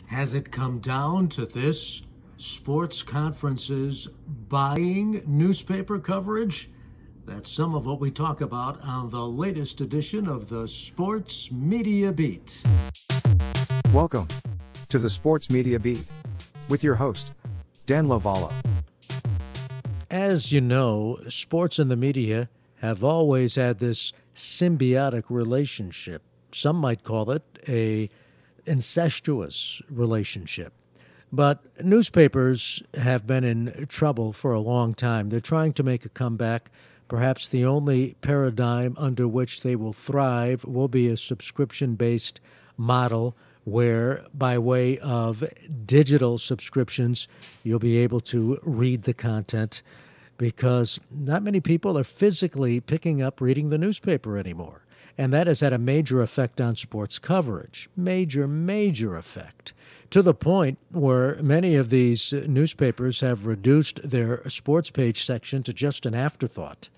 Has it come down to this? Sports conferences buying newspaper coverage? That's some of what we talk about on the latest edition of the Sports Media Beat. Welcome to the Sports Media Beat with your host, Dan Lovallo. As you know, sports and the media have always had this symbiotic relationship. Some might call it a incestuous relationship. But newspapers have been in trouble for a long time. They're trying to make a comeback. Perhaps the only paradigm under which they will thrive will be a subscription-based model where, by way of digital subscriptions, you'll be able to read the content because not many people are physically picking up reading the newspaper anymore. And that has had a major effect on sports coverage. Major effect. To the point where many of these newspapers have reduced their sports page section to just an afterthought.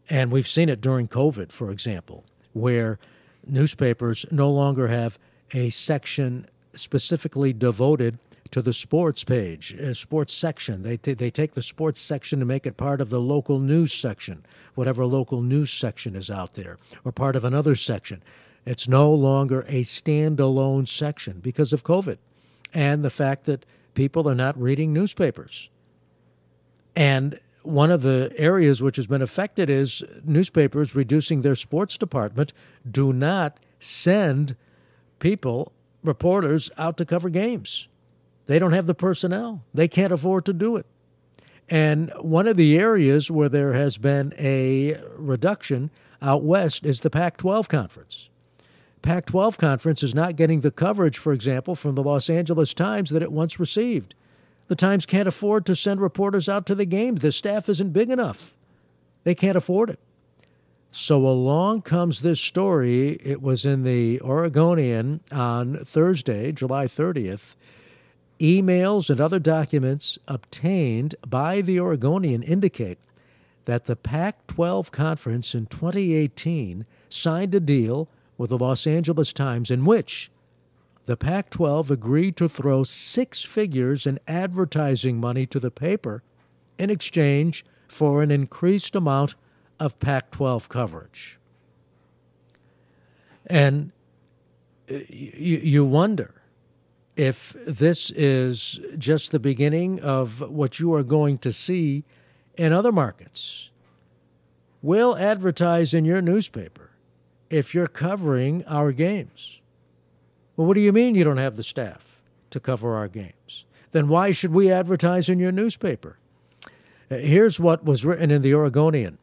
And we've seen it during COVID, for example, where newspapers no longer have a section specifically devoted to the sports page, a sports section. They take the sports section and make it part of the local news section, whatever local news section is out there, or part of another section. It's no longer a standalone section because of COVID and the fact that people are not reading newspapers. And one of the areas which has been affected is newspapers reducing their sports department do not send reporters out to cover games. They don't have the personnel. They can't afford to do it. And one of the areas where there has been a reduction out west is the Pac-12 conference. Pac-12 conference is not getting the coverage, for example, from the Los Angeles Times that it once received. The Times can't afford to send reporters out to the games. The staff isn't big enough. They can't afford it. So along comes this story. It was in the Oregonian on Thursday, July 30th. Emails and other documents obtained by the Oregonian indicate that the Pac-12 conference in 2018 signed a deal with the Los Angeles Times in which the Pac-12 agreed to throw six figures in advertising money to the paper in exchange for an increased amount of Pac-12 coverage. And you wonder if this is just the beginning of what you are going to see in other markets. We'll advertise in your newspaper if you're covering our games. Well, what do you mean you don't have the staff to cover our games? Then why should we advertise in your newspaper? Here's what was written in the Oregonian.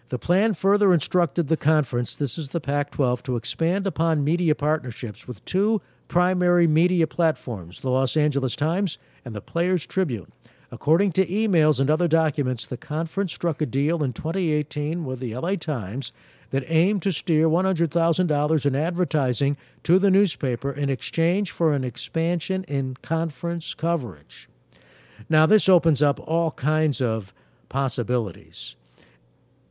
The plan further instructed the conference, this is the Pac-12, to expand upon media partnerships with two primary media platforms, the Los Angeles Times and the Players Tribune. According to emails and other documents, the conference struck a deal in 2018 with the LA Times that aimed to steer $100,000 in advertising to the newspaper in exchange for an expansion in conference coverage. Now, this opens up all kinds of possibilities.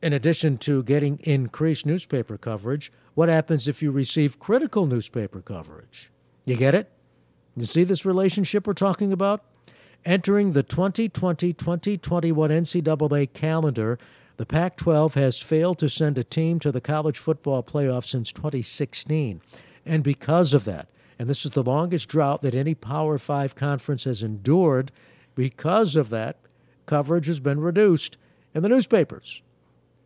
In addition to getting increased newspaper coverage, what happens if you receive critical newspaper coverage? You get it? You see this relationship we're talking about? Entering the 2020-2021 NCAA calendar, the Pac-12 has failed to send a team to the college football playoff since 2016. And because of that, and this is the longest drought that any Power 5 conference has endured, because of that, coverage has been reduced in the newspapers.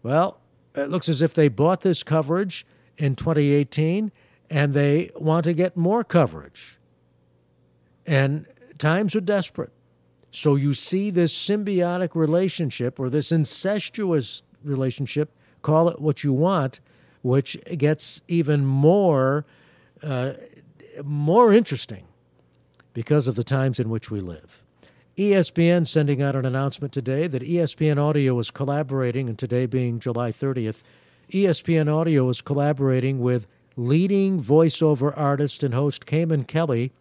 Well, it looks as if they bought this coverage in 2018, and they want to get more coverage. And times are desperate. So you see this symbiotic relationship or this incestuous relationship, call it what you want, which gets even more interesting because of the times in which we live. ESPN sending out an announcement today that ESPN Audio is collaborating, and today being July 30th, ESPN Audio is collaborating with leading voiceover artist and host Cayman Kelly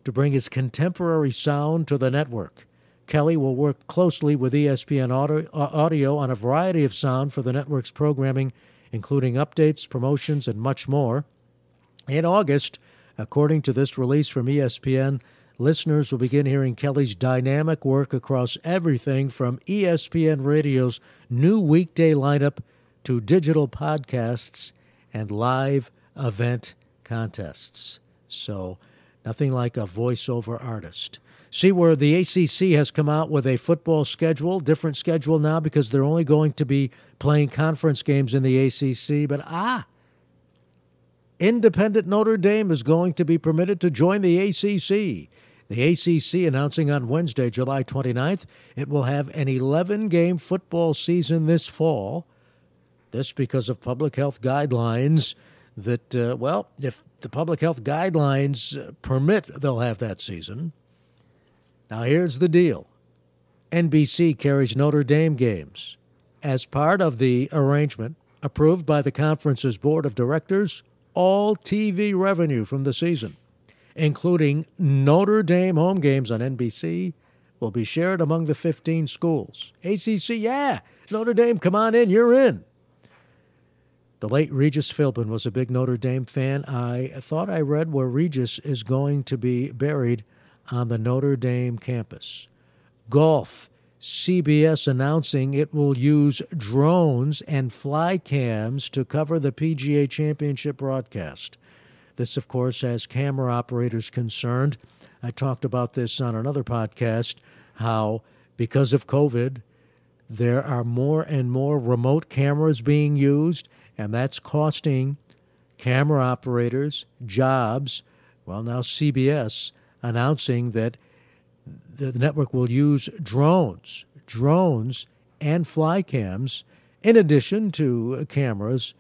to bring his contemporary sound to the network. Kelly will work closely with ESPN Audio on a variety of sound for the network's programming, including updates, promotions, and much more. In August, According to this release from ESPN, listeners will begin hearing Kelly's dynamic work across everything from ESPN Radio's new weekday lineup to digital podcasts and live event contests. So, nothing like a voiceover artist. See where the ACC has come out with a football schedule, different schedule now because they're only going to be playing conference games in the ACC. But independent Notre Dame is going to be permitted to join the ACC. The ACC announcing on Wednesday, July 29th, it will have an 11-game football season this fall. This because of public health guidelines that, if the public health guidelines permit, they'll have that season. Now, here's the deal. NBC carries Notre Dame games. As part of the arrangement approved by the conference's board of directors, all TV revenue from the season, including Notre Dame home games on NBC, will be shared among the 15 schools. ACC, yeah, Notre Dame, come on in, you're in. The late Regis Philbin was a big Notre Dame fan. I thought I read where Regis is going to be buried on the Notre Dame campus. Golf, CBS announcing it will use drones and fly cams to cover the PGA Championship broadcast. This, of course, has camera operators concerned. I talked about this on another podcast, how because of COVID, there are more and more remote cameras being used, and that's costing camera operators jobs. Well, now CBS announcing that the network will use drones and fly cams in addition to cameras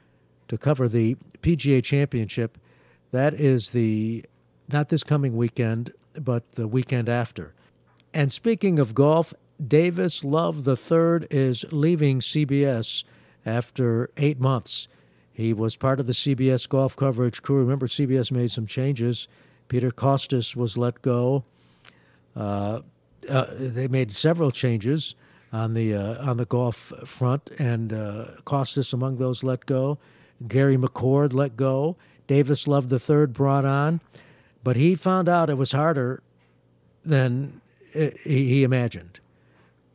to cover the PGA Championship. That is not this coming weekend, but the weekend after. And speaking of golf, Davis Love III is leaving CBS after 8 months. He was part of the CBS golf coverage crew. Remember, CBS made some changes. Peter Kostis was let go. They made several changes on the golf front, and Kostis among those let go. Gary McCord let go. Davis Love III brought on, but he found out it was harder than he imagined,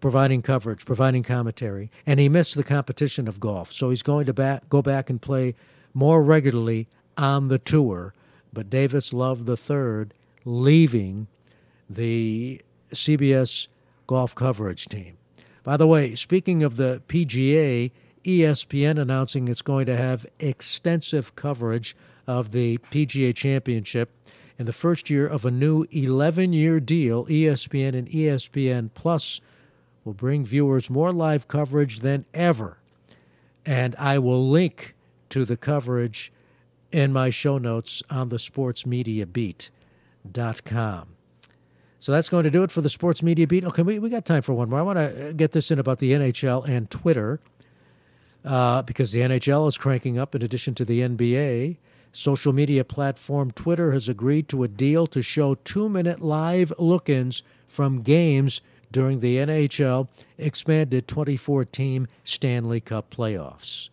providing coverage, providing commentary, and he missed the competition of golf. So he's going to go back and play more regularly on the tour. But Davis Love III leaving the CBS golf coverage team. By the way, speaking of the PGA, ESPN announcing it's going to have extensive coverage of the PGA Championship. In the first year of a new 11-year deal, ESPN and ESPN Plus will bring viewers more live coverage than ever. And I will link to the coverage in my show notes on the sportsmediabeat.com. So that's going to do it for the Sports Media Beat. Okay, we got time for one more. I want to get this in about the NHL and Twitter because the NHL is cranking up in addition to the NBA. Social media platform Twitter has agreed to a deal to show 2-minute live look-ins from games during the NHL expanded 24-team Stanley Cup playoffs.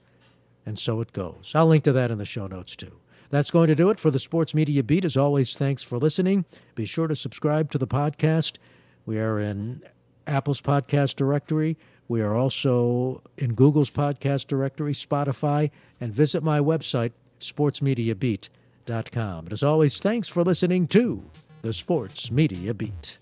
And so it goes. I'll link to that in the show notes, too. That's going to do it for the Sports Media Beat. As always, thanks for listening. Be sure to subscribe to the podcast. We are in Apple's podcast directory. We are also in Google's podcast directory, Spotify, and visit my website, sportsmediabeat.com. And as always, thanks for listening to the Sports Media Beat.